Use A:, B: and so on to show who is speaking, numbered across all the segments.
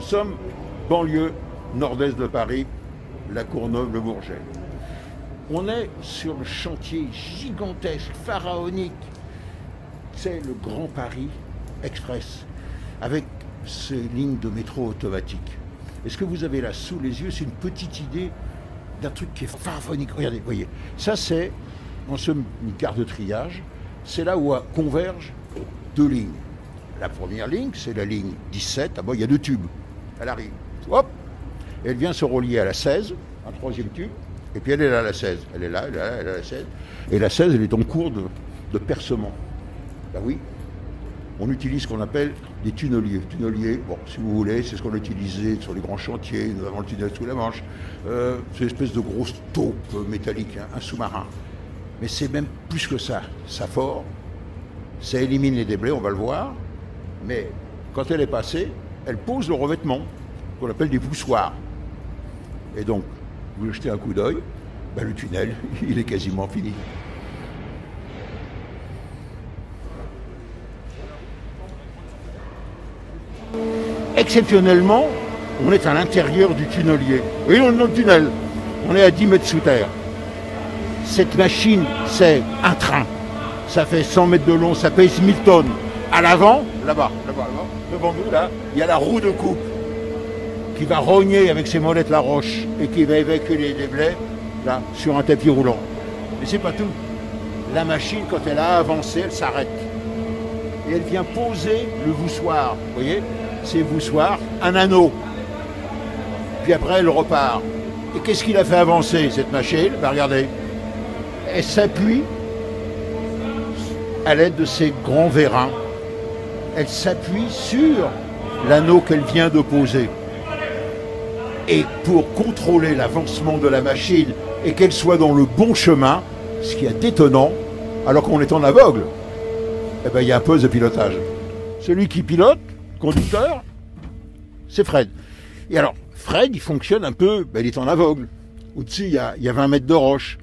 A: Nous sommes banlieue nord-est de Paris, la Courneuve, le Bourget. On est sur le chantier gigantesque, pharaonique. C'est le Grand Paris Express, avec ces lignes de métro automatique. Et ce que vous avez là sous les yeux, c'est une petite idée d'un truc qui est pharaonique. Regardez, voyez, ça c'est, en somme, une gare de triage. C'est là où convergent deux lignes. La première ligne, c'est la ligne 17. Ah bon, il y a deux tubes. Elle arrive. Hop, elle vient se relier à la 16, un troisième tube. Et puis elle est là, la 16. Elle est là, elle est là, elle est là, la 16. Et la 16, elle est en cours de percement. Ben oui, on utilise ce qu'on appelle des tunneliers. Tunneliers, bon, si vous voulez, c'est ce qu'on a utilisé sur les grands chantiers, notamment le tunnel sous la Manche. C'est une espèce de grosse taupe métallique, hein, un sous-marin. Mais c'est même plus que ça. Ça fort, ça élimine les déblais, on va le voir. Mais quand elle est passée, elle pose le revêtement, qu'on appelle des voussoirs. Et donc, vous jetez un coup d'œil, ben le tunnel, il est quasiment fini. Exceptionnellement, on est à l'intérieur du tunnelier. Oui, on est dans le tunnel. On est à 10 mètres sous terre. Cette machine, c'est un train. Ça fait 100 mètres de long, ça pèse 1000 tonnes. À l'avant, là-bas, devant nous, là, il y a la roue de coupe qui va rogner avec ses molettes la roche et qui va évacuer les déblais, là, sur un tapis roulant. Mais c'est pas tout. La machine, quand elle a avancé, elle s'arrête. Et elle vient poser le voussoir. Vous voyez, ces voussoirs, un anneau. Puis après, elle repart. Et qu'est-ce qu'il a fait avancer, cette machine? Ben, regardez. Elle s'appuie à l'aide de ces grands vérins. Elle s'appuie sur l'anneau qu'elle vient de poser. Et pour contrôler l'avancement de la machine et qu'elle soit dans le bon chemin, ce qui est étonnant, alors qu'on est en aveugle, eh ben, il y a un poste de pilotage. Celui qui pilote, conducteur, c'est Fred. Et alors, Fred, il fonctionne un peu, ben, il est en aveugle. Au-dessus, il y a 20 mètres de roche.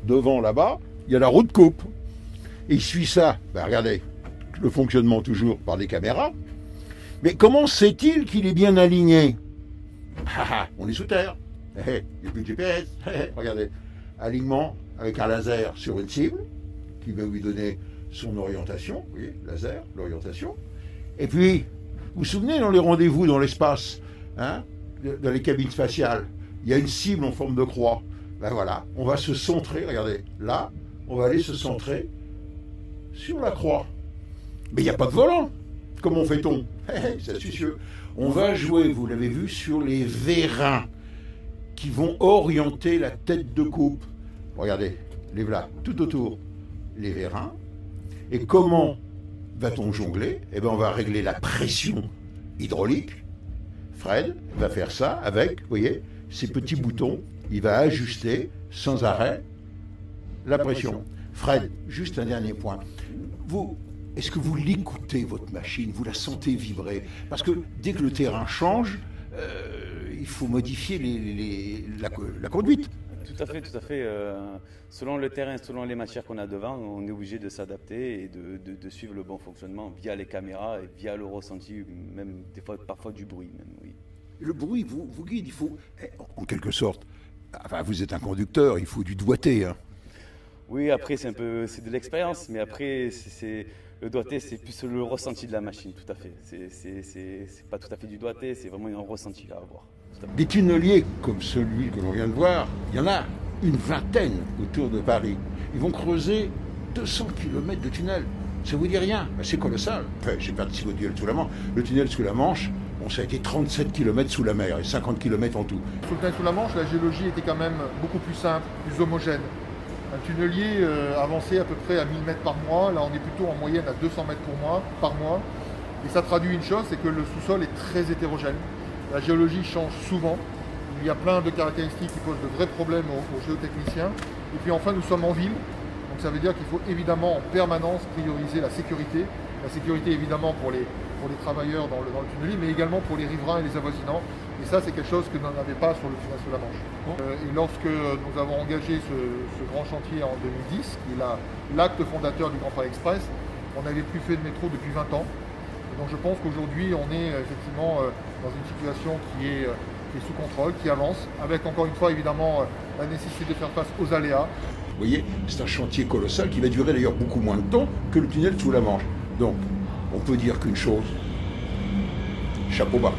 A: Devant, là-bas, il y a la roue de coupe. Et il suit ça. Ben, regardez, le fonctionnement toujours par des caméras. Mais comment sait-il qu'il est bien aligné? On est sous terre. Il n'y a plus de GPS. Regardez, alignement avec un laser sur une cible qui va lui donner son orientation. Vous voyez, laser, l'orientation. Et puis, vous vous souvenez dans les rendez-vous dans l'espace, hein, dans les cabines spatiales, il y a une cible en forme de croix. Ben voilà, on va se centrer, regardez, là, on va aller se centrer sur la croix. Mais il n'y a pas de volant. Comment fait-on? C'est astucieux. On va jouer, vous l'avez vu, sur les vérins qui vont orienter la tête de coupe. Regardez, les voilà, tout autour, les vérins. Et comment va-t-on jongler? Eh bien, on va régler la pression hydraulique. Fred va faire ça avec, vous voyez, ces petits boutons. Il va ajuster sans arrêt la pression. Fred, juste un dernier point. Est-ce que vous l'écoutez, votre machine? Vous la sentez vibrer? Parce que dès que le terrain change, il faut modifier la conduite.
B: Tout à fait, tout à fait. Selon le terrain, selon les matières qu'on a devant, on est obligé de s'adapter et de suivre le bon fonctionnement via les caméras et via le ressenti, même des fois, parfois du bruit. Même, oui.
A: Le bruit vous guide, il faut, en quelque sorte, enfin vous êtes un conducteur, il faut du doigté. Hein.
B: Oui, après c'est de l'expérience, mais après le doigté c'est plus le ressenti de la machine, tout à fait. C'est pas tout à fait du doigté, c'est vraiment un ressenti à avoir.
A: Des tunneliers comme celui que l'on vient de voir, il y en a une vingtaine autour de Paris. Ils vont creuser 200 km de tunnels. Ça vous dit rien? Ben, c'est colossal. Enfin, j'ai participé au tunnel sous la Manche. Le tunnel sous la Manche, bon, ça a été 37 km sous la mer et 50 km en tout.
C: Sur le tunnel sous la Manche, la géologie était quand même beaucoup plus simple, plus homogène. Un tunnelier avançait à peu près à 1000 mètres par mois. Là, on est plutôt en moyenne à 200 mètres par mois. Et ça traduit une chose, c'est que le sous-sol est très hétérogène. La géologie change souvent. Il y a plein de caractéristiques qui posent de vrais problèmes aux géotechniciens. Et puis enfin, nous sommes en ville. Donc ça veut dire qu'il faut évidemment en permanence prioriser la sécurité. La sécurité évidemment pour les travailleurs dans le tunnelier, mais également pour les riverains et les avoisinants. Et ça, c'est quelque chose que nous n'avions pas sur le tunnel sous la Manche. Et lorsque nous avons engagé ce grand chantier en 2010, qui est l'acte fondateur du Grand Paris Express, on n'avait plus fait de métro depuis 20 ans. Donc je pense qu'aujourd'hui on est effectivement dans une situation qui est sous contrôle, qui avance, avec encore une fois évidemment la nécessité de faire face aux aléas.
A: Vous voyez, c'est un chantier colossal qui va durer d'ailleurs beaucoup moins de temps que le tunnel sous la Manche. Donc on peut dire qu'une chose, chapeau bas.